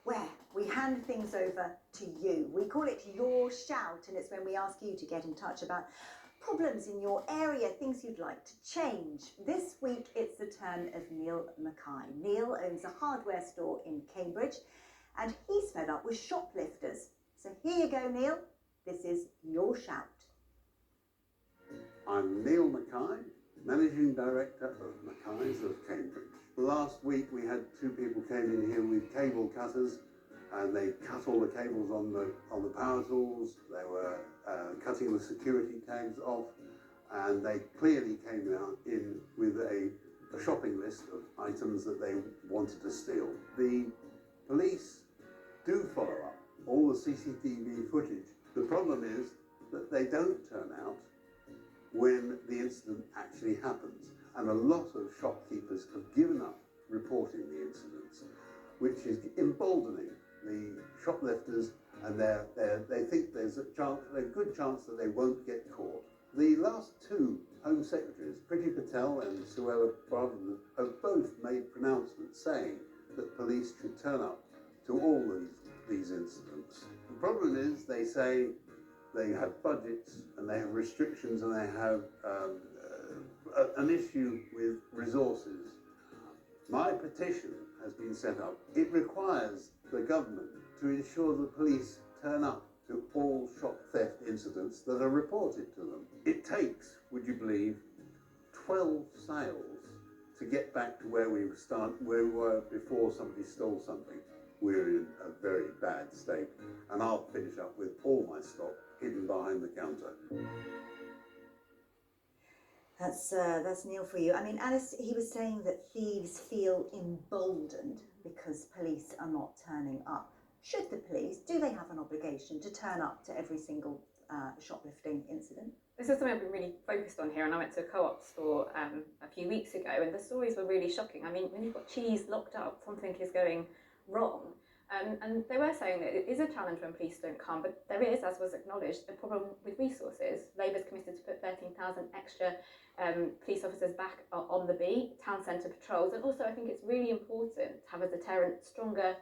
where we hand things over to you. We call it Your Shout, and it's when we ask you to get in touch about problems in your area, things you'd like to change. This week it's the turn of Neil Mackay. Neil owns a hardware store in Cambridge and he's fed up with shoplifters. So here you go, Neil. This is Your Shout. I'm Neil Mackay, Managing Director of Mackay's of Cambridge. Last week we had two people came in here with cable cutters and they cut all the cables on the power tools. They were cutting the security tags off, and they clearly came out in with a shopping list of items that they wanted to steal. The police do follow up all the CCTV footage. The problem is that they don't turn out when the incident actually happens, and a lot of shopkeepers have given up reporting the incidents, which is emboldening the shoplifters, and they think there's a good chance that they won't get caught. The last two Home Secretaries, Priti Patel and Suella Braverman, have both made pronouncements saying that police should turn up to all these incidents. The problem is, they say they have budgets and they have restrictions and they have an issue with resources. My petition has been set up. It requires the government to ensure the police turn up to all shop theft incidents that are reported to them. It takes, would you believe, 12 sales to get back to where we were before somebody stole something. We're in a very bad state, and I'll finish up with all my stock hidden behind the counter. That's Neil for you. I mean, Alice, he was saying that thieves feel emboldened because police are not turning up. Should the police, do they have an obligation to turn up to every single shoplifting incident? This is something I've been really focused on here, and I went to a Co-op store a few weeks ago, and the stories were really shocking. I mean, when you've got cheese locked up, something is going wrong. And they were saying that it is a challenge when police don't come, but there is, as was acknowledged, a problem with resources. Labour's committed to put 13,000 extra police officers back on the beat, town centre patrols, and also I think it's really important to have a deterrent, a stronger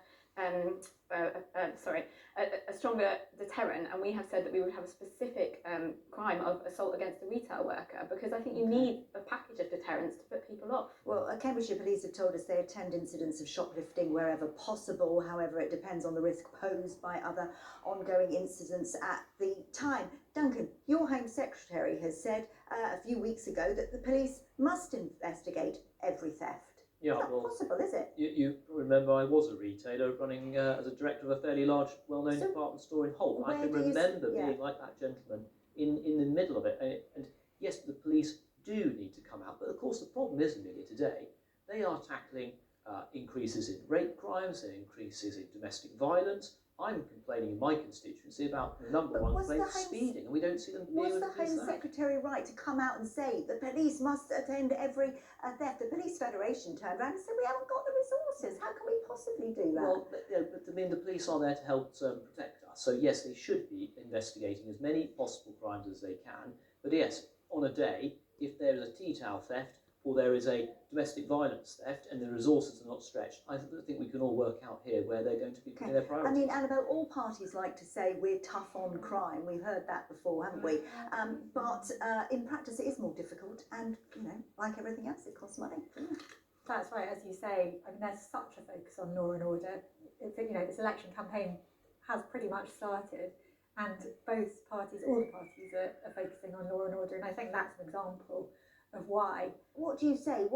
deterrent, and we have said that we would have a specific crime of assault against a retail worker, because I think you need a package of deterrents to put people off. Well, Cambridgeshire Police have told us they attend incidents of shoplifting wherever possible. However, it depends on the risk posed by other ongoing incidents at the time. Duncan, your Home Secretary has said a few weeks ago that the police must investigate every theft. Yeah, it's not possible, is it? You remember I was a retailer running as a director of a fairly large, well-known department store in Holt. I can remember being like that gentleman in the middle of it. And yes, the police do need to come out. But of course, the problem is, Amelia, today, they are tackling increases in rape crimes and increases in domestic violence. I'm complaining in my constituency about the number one complaint of speeding, and we don't see them being Was the Home Secretary right to come out and say the police must attend every theft? The Police Federation turned around and said we haven't got the resources. How can we possibly do that? Well, but I mean, the police are there to help protect us. So yes, they should be investigating as many possible crimes as they can. But yes, on a day, if there is a tea towel theft, or there is a domestic violence theft and the resources are not stretched, I think we can all work out here where they're going to be putting their priorities. I mean, Annabelle, all parties like to say we're tough on crime. We've heard that before, haven't we? But in practice it is more difficult, and, you know, like everything else, it costs money. That's right, as you say. I mean, there's such a focus on law and order. This election campaign has pretty much started, and both parties, all the parties are focusing on law and order, and I think that's an example of why. What do you say?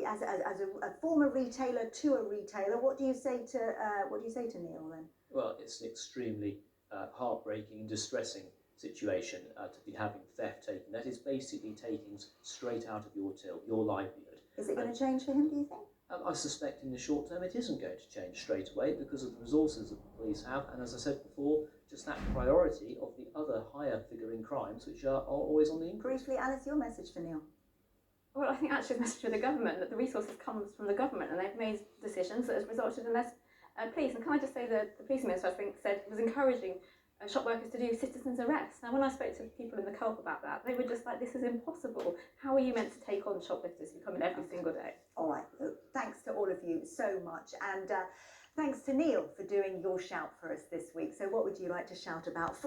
As a former retailer to a retailer, what do you say to Neil then? Well, it's an extremely heartbreaking and distressing situation to be having theft taken. That is basically taking straight out of your till, your livelihood. Is it going to change for him, do you think? I suspect in the short term it isn't going to change straight away because of the resources that the police have, and as I said before, just that priority of the other higher figuring crimes which are always on the increase. Briefly, Alice, your message for Neil. Well, I think actually the message of the government, that the resources comes from the government, and they've made decisions that has resulted in less police. And can I just say that the police minister, I think, was encouraging shop workers to do citizens' arrests. Now, when I spoke to people in the Co-op about that, they were just like, this is impossible. How are you meant to take on shoplifters who come in every single day? All right, thanks to all of you so much. And Thanks to Neil for doing your shout for us this week. So what would you like to shout about?